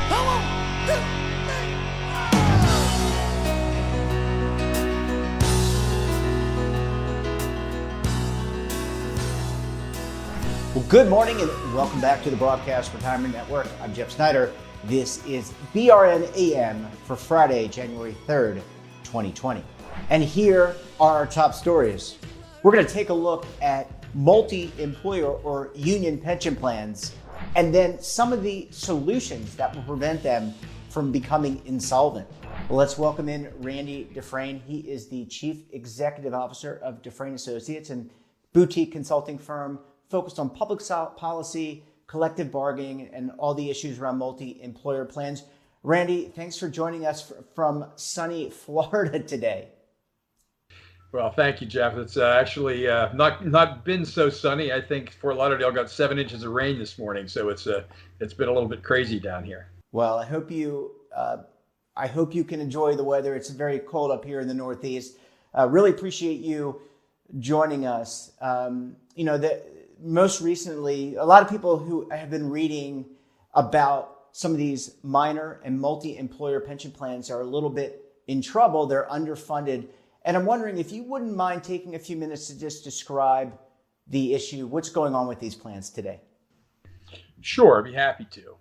Come on. Well, good morning and welcome back to the Broadcast Retirement Network. I'm Jeff Snyder. This is BRN AM for Friday, January 3rd, 2020. And here are our top stories. We're going to take a look at multi-employer or union pension plans and then some of the solutions that will prevent them from becoming insolvent. Well, let's welcome in Randy Dufresne. He is the Chief Executive Officer of Dufresne Associates, and boutique consulting firm focused on public policy, collective bargaining, and all the issues around multi-employer plans. Randy, thanks for joining us from sunny Florida today. Well, thank you, Jeff. It's actually not been so sunny. I think Fort Lauderdale got 7 inches of rain this morning, so it's been a little bit crazy down here. Well, I hope you can enjoy the weather. It's very cold up here in the Northeast. Really appreciate you joining us. Most recently, a lot of people who have been reading about some of these minor and multi-employer pension plans are a little bit in trouble. They're underfunded. And I'm wondering if you wouldn't mind taking a few minutes to just describe the issue, what's going on with these plans today. Sure, I'd be happy to.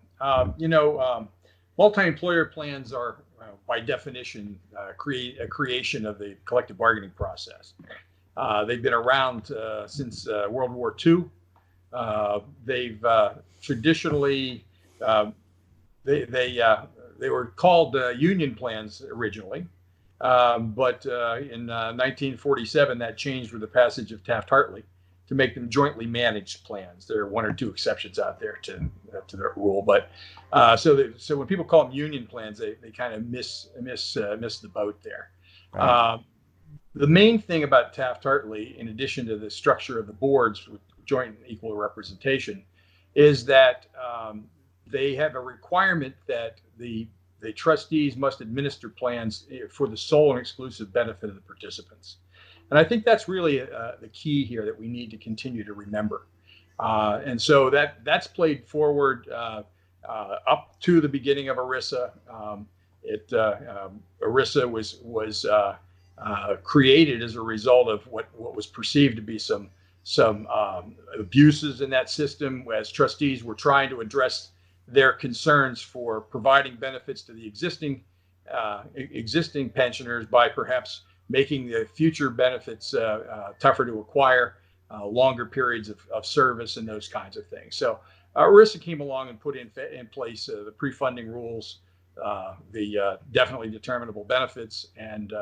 Multi-employer plans are, by definition, creation of the collective bargaining process. They've been around since World War II. They've traditionally they were called union plans originally, but in 1947 that changed with the passage of Taft-Hartley to make them jointly managed plans. There are one or two exceptions out there to that rule, but so when people call them union plans, they kind of miss the boat there. Right. The main thing about Taft-Hartley, in addition to the structure of the boards with joint and equal representation, is that they have a requirement that the trustees must administer plans for the sole and exclusive benefit of the participants. And I think that's really the key here that we need to continue to remember. And so that's played forward up to the beginning of ERISA. ERISA was created as a result of what was perceived to be some abuses in that system, as trustees were trying to address their concerns for providing benefits to the existing pensioners by perhaps making the future benefits tougher to acquire, longer periods of service, and those kinds of things. So ERISA came along and put in place the pre-funding rules, the definitely determinable benefits, and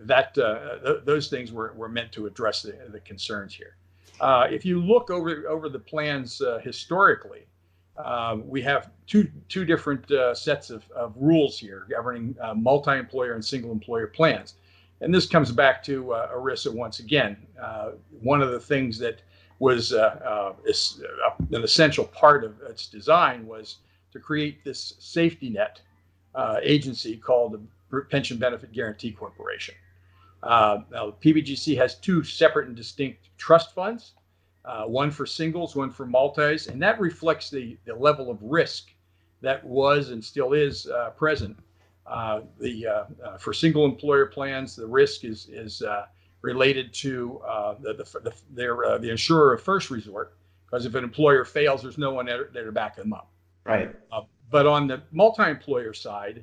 those things were meant to address the concerns here. If you look over the plans historically, we have two different sets of rules here governing multi-employer and single employer plans. And this comes back to ERISA once again. One of the things that was an essential part of its design was to create this safety net agency called the Pension Benefit Guarantee Corporation. Now, the PBGC has two separate and distinct trust funds, one for singles, one for multis, and that reflects the level of risk that was and still is present. For single employer plans, the risk is related to the insurer of first resort, because if an employer fails, there's no one there to back them up. Right. But on the multi-employer side,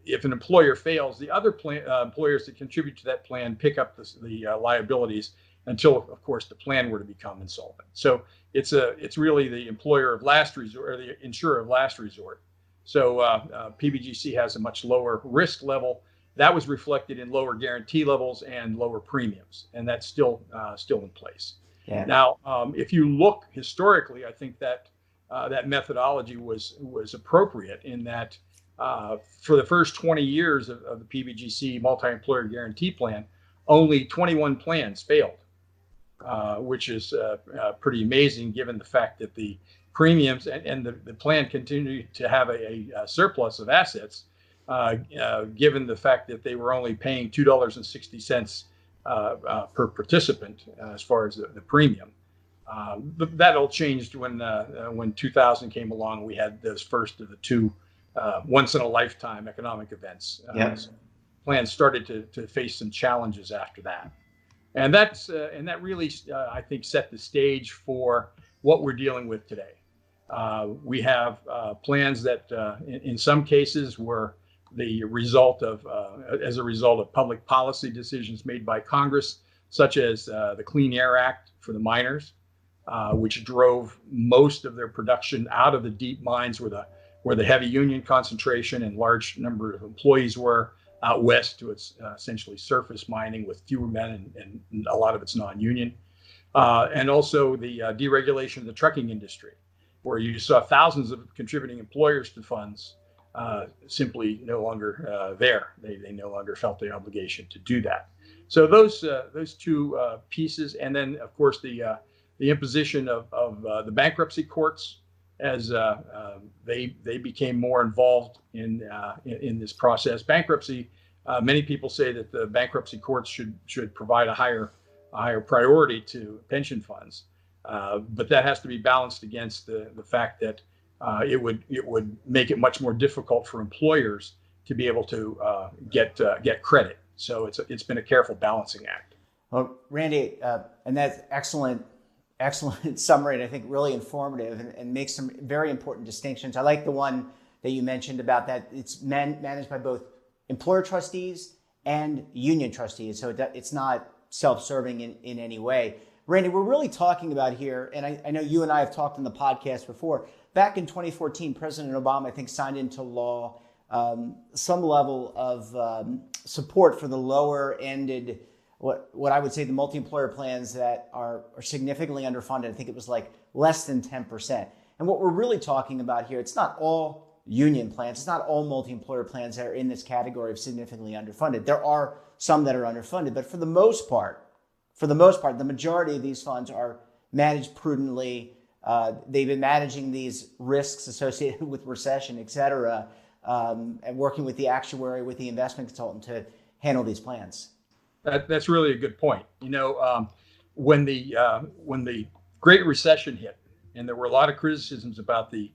if an employer fails, the other employers that contribute to that plan pick up the liabilities until, of course, the plan were to become insolvent. So it's really the employer of last resort, or the insurer of last resort. So PBGC has a much lower risk level. That was reflected in lower guarantee levels and lower premiums, and that's still in place. Yeah. Now, if you look historically, I think that that methodology was appropriate in that. For the first 20 years of the PBGC multi-employer guarantee plan, only 21 plans failed, which is pretty amazing given the fact that the premiums and the plan continued to have a surplus of assets, given the fact that they were only paying $2.60 per participant as far as the premium. That all changed when 2000 came along. We had those first of the two once-in-a-lifetime economic events. So plans started to face some challenges after that. And that really, I think, set the stage for what we're dealing with today. We have plans that, in some cases, were the result of, as a result of public policy decisions made by Congress, such as the Clean Air Act for the miners, which drove most of their production out of the deep mines where the heavy union concentration and large number of employees were, out west to its essentially surface mining with fewer men and a lot of it's non-union. And also the deregulation of the trucking industry, where you saw thousands of contributing employers to funds simply no longer there. They no longer felt the obligation to do that. So those two pieces, and then of course the imposition of the bankruptcy courts as they became more involved in this process. Bankruptcy, many people say that the bankruptcy courts should provide a higher priority to pension funds, but that has to be balanced against the fact that it would make it much more difficult for employers to be able to get credit. So it's been a careful balancing act. Well, Randy, and that's excellent summary, and I think really informative and makes some very important distinctions. I like the one that you mentioned about that it's managed by both employer trustees and union trustees, so it's not self-serving in any way. Randy, we're really talking about here, and I know you and I have talked in the podcast before, back in 2014, President Obama, I think, signed into law some level of support for the lower-ended, what I would say the multi-employer plans that are significantly underfunded. I think it was like less than 10%. And what we're really talking about here, it's not all union plans, it's not all multi-employer plans that are in this category of significantly underfunded. There are some that are underfunded, but for the most part, the majority of these funds are managed prudently. They've been managing these risks associated with recession, et cetera, and working with the actuary, with the investment consultant to handle these plans. That's really a good point. You know, when the Great Recession hit, and there were a lot of criticisms about the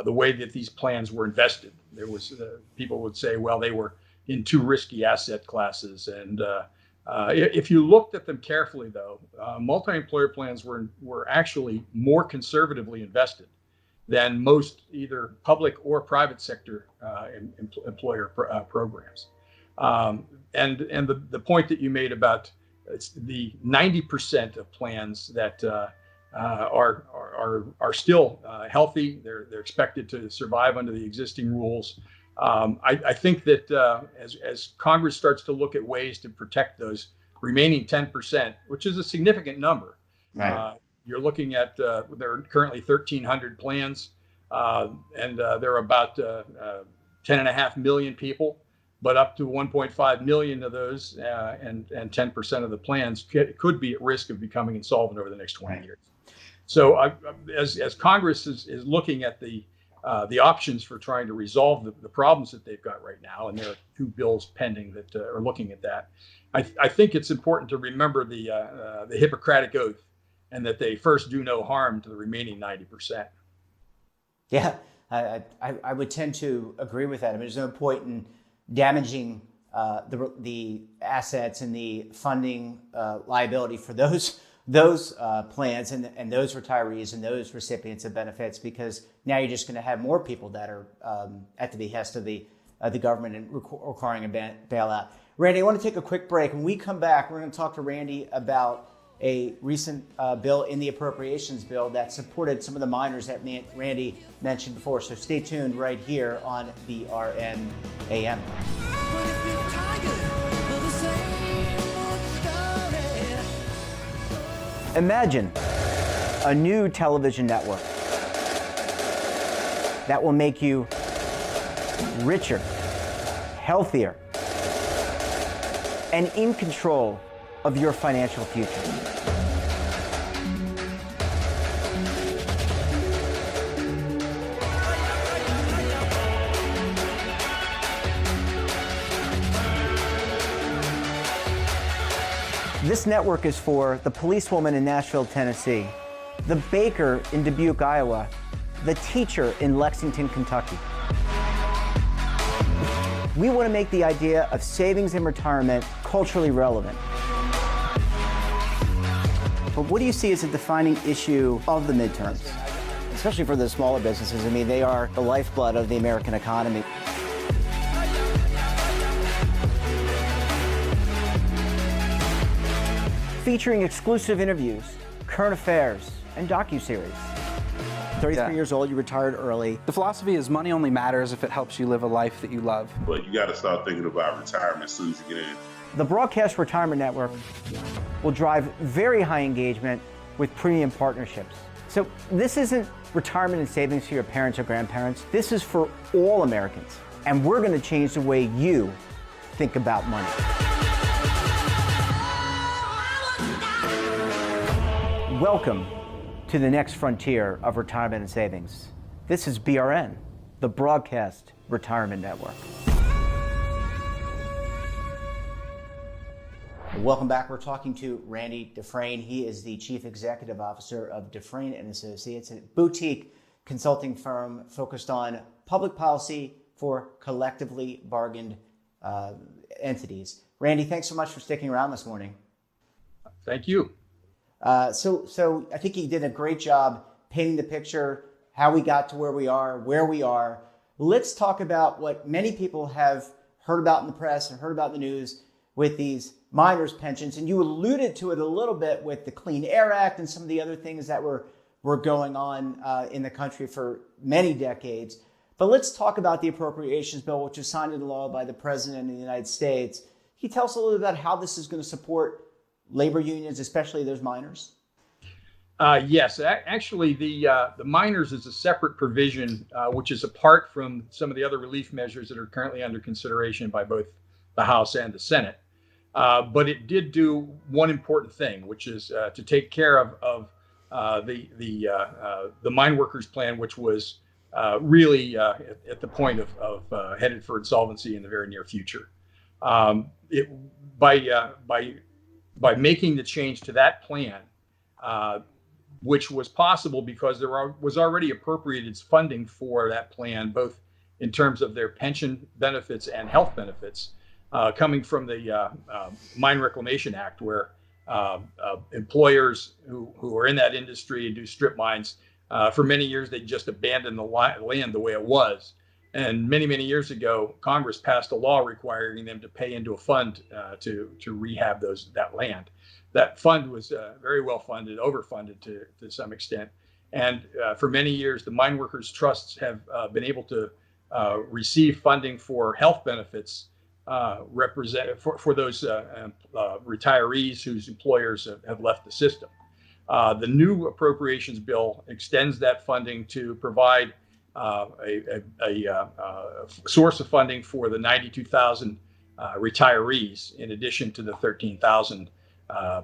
way that these plans were invested. There was people would say, well, they were in too risky asset classes, and if you looked at them carefully, though, multi-employer plans were actually more conservatively invested than most either public or private sector employer programs. And the point that you made about the 90% of plans that are still healthy, they're expected to survive under the existing rules. I think that as Congress starts to look at ways to protect those remaining 10%, which is a significant number, right. You're looking at there are currently 1,300 plans, and there are about 10.5 million people. But up to 1.5 million of those and 10% of the plans could be at risk of becoming insolvent over the next 20 years. So as Congress is looking at the options for trying to resolve the problems that they've got right now, and there are two bills pending that are looking at that, I think it's important to remember the Hippocratic Oath, and that they first do no harm to the remaining 90%. Yeah, I would tend to agree with that. I mean, there's no point in damaging the assets and the funding liability for those plans and those retirees and those recipients of benefits, because now you're just going to have more people that are at the behest of the government and requiring a bailout. Randy, I want to take a quick break. When we come back, we're going to talk to Randy about a recent bill in the appropriations bill that supported some of the miners that Randy mentioned before. So stay tuned right here on BRN AM. Imagine a new television network that will make you richer, healthier, and in control of your financial future. This network is for the policewoman in Nashville, Tennessee, the baker in Dubuque, Iowa, the teacher in Lexington, Kentucky. We want to make the idea of savings and retirement culturally relevant. But what do you see as a defining issue of the midterms? Especially for the smaller businesses. I mean, they are the lifeblood of the American economy. Featuring exclusive interviews, current affairs, and docuseries. 33 years old, you retired early. The philosophy is money only matters if it helps you live a life that you love. But you got to start thinking about retirement as soon as you get in. The Broadcast Retirement Network will drive very high engagement with premium partnerships. So this isn't retirement and savings for your parents or grandparents. This is for all Americans. And we're going to change the way you think about money. Welcome to the next frontier of retirement and savings. This is BRN, the Broadcast Retirement Network. Welcome back. We're talking to Randy Dufresne. He is the Chief Executive Officer of Dufresne and Associates, a boutique consulting firm focused on public policy for collectively bargained entities. Randy, thanks so much for sticking around this morning. Thank you. So I think you did a great job painting the picture, how we got to where we are. Let's talk about what many people have heard about in the press and heard about in the news with these miners' pensions. And you alluded to it a little bit with the Clean Air Act and some of the other things that were going on in the country for many decades. But let's talk about the appropriations bill, which was signed into law by the President of the United States. Can you tell us a little bit about how this is going to support labor unions, especially those miners? Yes, actually, the miners is a separate provision, which is apart from some of the other relief measures that are currently under consideration by both the House and the Senate. But it did do one important thing, which is to take care of the mine workers plan, which was really at the point of headed for insolvency in the very near future. By making the change to that plan, which was possible because there was already appropriated funding for that plan, both in terms of their pension benefits and health benefits, coming from the Mine Reclamation Act, where employers who are in that industry and do strip mines, for many years they just abandoned the land the way it was. And many, many years ago, Congress passed a law requiring them to pay into a fund to rehab that land. That fund was very well funded, overfunded to some extent. And for many years, the mine workers' trusts have been able to receive funding for health benefits for those retirees whose employers have left the system. The new appropriations bill extends that funding to provide a source of funding for the 92,000 retirees, in addition to the 13,000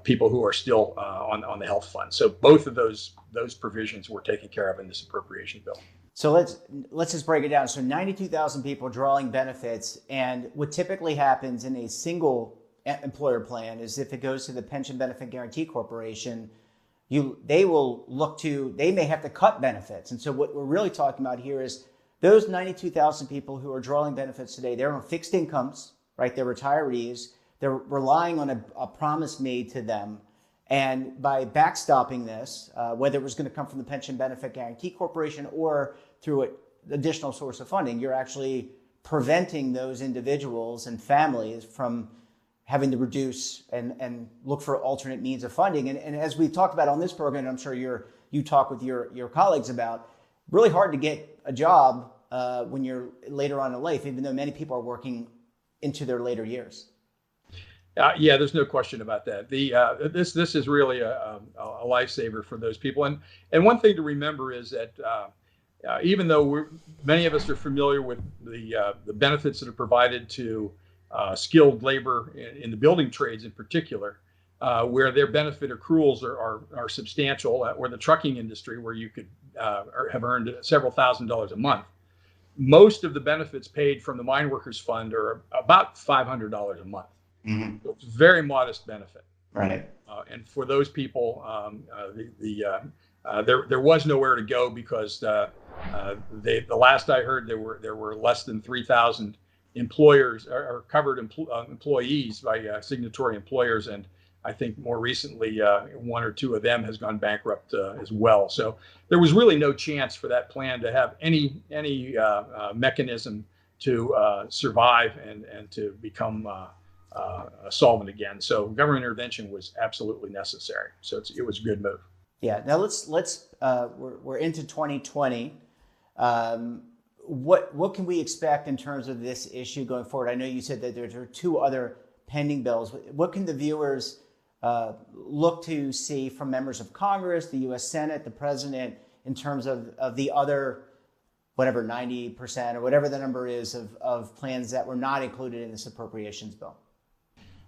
people who are still on the health fund. So both of those provisions were taken care of in this appropriation bill. So let's just break it down. So 92,000 people drawing benefits, and what typically happens in a single employer plan is if it goes to the Pension Benefit Guaranty Corporation, they may have to cut benefits. And so what we're really talking about here is those 92,000 people who are drawing benefits today, they're on fixed incomes, right? They're retirees. They're relying on a promise made to them. And by backstopping this, whether it was going to come from the Pension Benefit Guaranty Corporation or through an additional source of funding, you're actually preventing those individuals and families from having to reduce and look for alternate means of funding. And as we've talked about on this program, and I'm sure you talk with your colleagues about, really hard to get a job when you're later on in life, even though many people are working into their later years. Yeah, there's no question about that. This is really a lifesaver for those people. And one thing to remember is that even though many of us are familiar with the benefits that are provided to skilled labor in the building trades in particular, where their benefit accruals are substantial, or the trucking industry where you could have earned several $1,000s a month, most of the benefits paid from the Mine Workers Fund are about $500 a month. Mm-hmm. So it's a very modest benefit. Right. And for those people, there was nowhere to go because the last I heard there were less than 3,000 employers or covered employees by signatory employers, and I think more recently one or two of them has gone bankrupt as well. So there was really no chance for that plan to have any mechanism to survive and to become solvent again. So government intervention was absolutely necessary. So it was a good move. Yeah. Now let's we're into 2020. What can we expect in terms of this issue going forward? I know you said that there are two other pending bills. What can the viewers look to see from members of Congress, the U.S. Senate, the president, in terms of the other, whatever, 90% or whatever the number is of plans that were not included in this appropriations bill?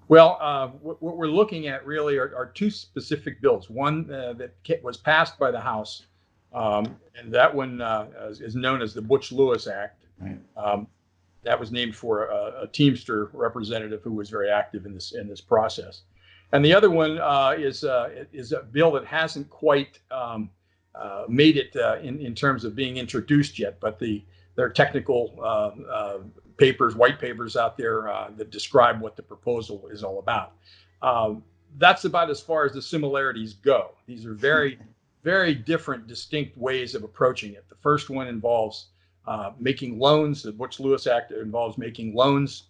Well, what we're looking at really are two specific bills. One that was passed by the House, and that one is known as the Butch-Lewis Act. Right. That was named for a Teamster representative who was very active in this process. And the other one is a bill that hasn't quite made it in terms of being introduced yet, but there are technical white papers out there that describe what the proposal is all about. That's about as far as the similarities go. These are very, very different, distinct ways of approaching it. The first one involves making loans. The Butch-Lewis Act involves making loans,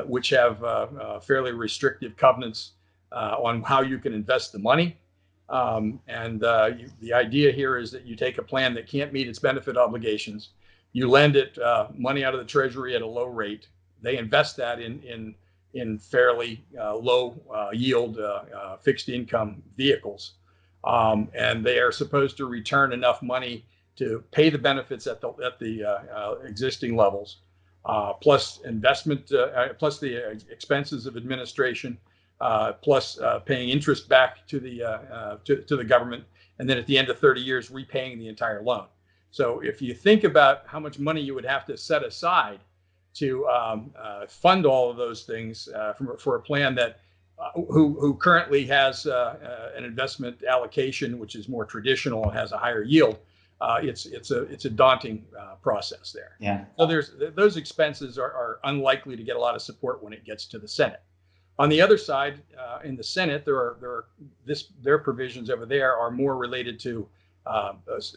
which have fairly restrictive covenants on how you can invest the money. The idea here is that you take a plan that can't meet its benefit obligations, you lend it money out of the Treasury at a low rate. They invest that in fairly low yield fixed income vehicles, and they are supposed to return enough money to pay the benefits at the existing levels, plus investment, plus the expenses of administration, plus paying interest back to the government, and then at the end of 30 years repaying the entire loan. So if you think about how much money you would have to set aside to fund all of those things for a plan that who currently has an investment allocation which is more traditional and has a higher yield, it's a daunting process there. Yeah. So those expenses are unlikely to get a lot of support when it gets to the Senate. On the other side, in the Senate, their provisions over there are more related to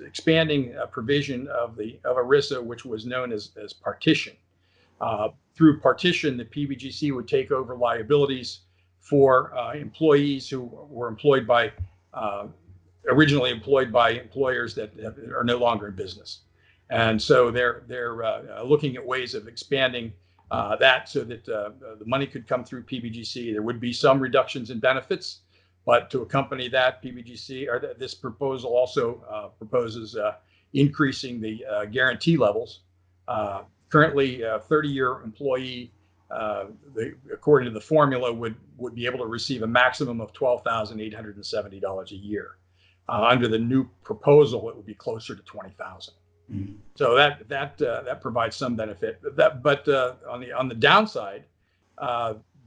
expanding a provision of ERISA, which was known as partition. Through partition, the PBGC would take over liabilities for employees who were originally employed by employers that are no longer in business, and so they're looking at ways of expanding that so that the money could come through PBGC. There would be some reductions in benefits, but to accompany that, this proposal also proposes increasing the guarantee levels. Currently, a 30-year employee, according to the formula, would be able to receive a maximum of $12,870 a year. Under the new proposal, it would be closer to $20,000. Mm-hmm. So that provides some benefit. But on the downside,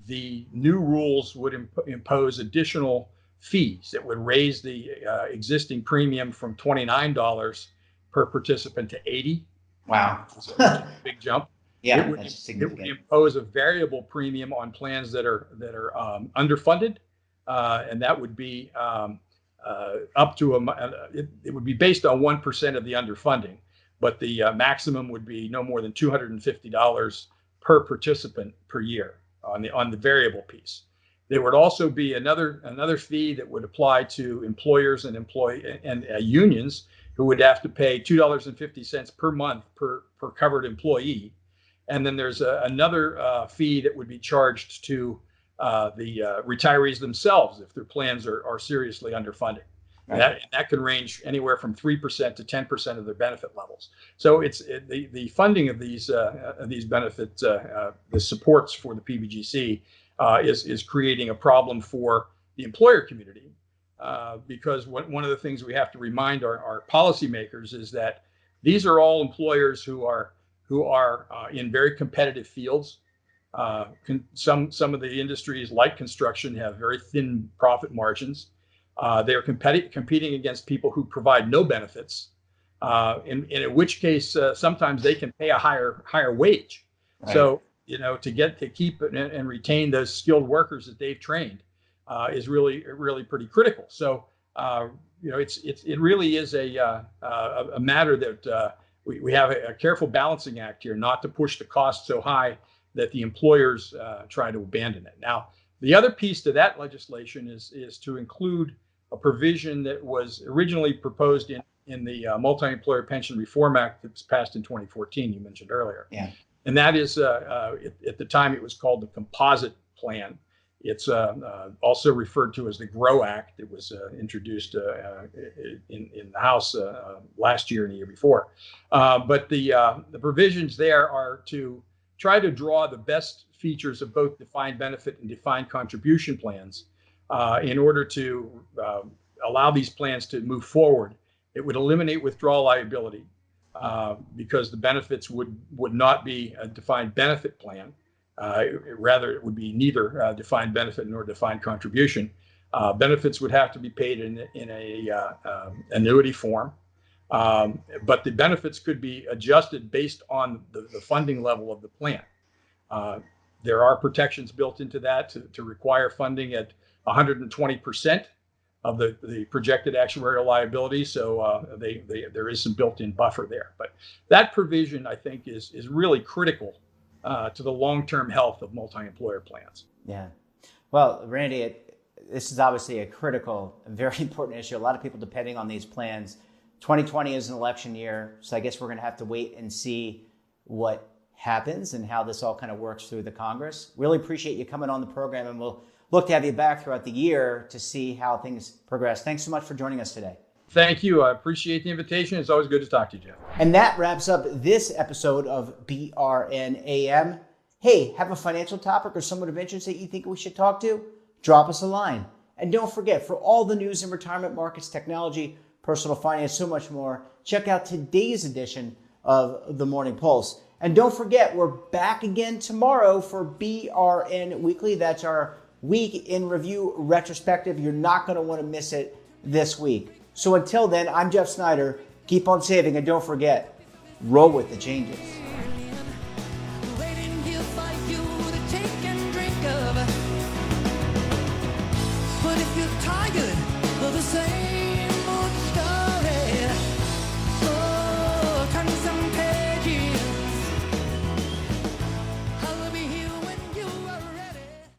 the new rules would impose additional fees that would raise the existing premium from $29 per participant to $80. Wow, so a big jump. Yeah, that's significant. It would impose a variable premium on plans that are underfunded, and that would be up to it would be based on 1% of the underfunding, but the maximum would be no more than $250 per participant per year on the variable piece. There would also be another fee that would apply to employers and unions who would have to pay $2.50 per month per covered employee. And then there's another fee that would be charged to the retirees themselves if their plans are seriously underfunded. Right. That can range anywhere from 3% to 10% of their benefit levels. So the funding of these benefits, the supports for the PBGC is creating a problem for the employer community, because one of the things we have to remind our policymakers is that these are all employers who are in very competitive fields. Some of the industries like construction have very thin profit margins. They're competing against people who provide no benefits, in which case sometimes they can pay a higher wage. Right. So to keep and retain those skilled workers that they've trained is really pretty critical. So it really is a matter that we have a careful balancing act here, not to push the cost so high that the employers try to abandon it. Now, the other piece to that legislation is to include a provision that was originally proposed in the Multi-Employer Pension Reform Act that was passed in 2014, you mentioned earlier. Yeah. And that is, at the time, it was called the Composite Plan. It's also referred to as the GROW Act. It was introduced in the House last year and the year before. But the provisions there are to try to draw the best features of both defined benefit and defined contribution plans in order to allow these plans to move forward. It would eliminate withdrawal liability because the benefits would not be a defined benefit plan. Rather, it would be neither defined benefit nor defined contribution. Benefits would have to be paid in a annuity form, but the benefits could be adjusted based on the funding level of the plan. There are protections built into that to require funding at 120% of the projected actuarial liability. So there is some built-in buffer there. But that provision, I think, is really critical to the long-term health of multi-employer plans. Yeah. Well, Randy, this is obviously a critical and very important issue. A lot of people depending on these plans. 2020 is an election year, so I guess we're going to have to wait and see what happens and how this all kind of works through the Congress. Really appreciate you coming on the program, and we'll look to have you back throughout the year to see how things progress. Thanks so much for joining us today. Thank you. I appreciate the invitation. It's always good to talk to you, Jeff. And that wraps up this episode of BRN AM. Hey, have a financial topic or someone of interest that you think we should talk to? Drop us a line. And don't forget, for all the news in retirement markets, technology, personal finance, so much more, check out today's edition of The Morning Pulse. And don't forget, we're back again tomorrow for BRN Weekly. That's our week in review retrospective. You're not going to want to miss it this week. So until then, I'm Jeff Snyder. Keep on saving, and don't forget, roll with the changes. Waiting here for you to take and drink of. But if you're tired of the same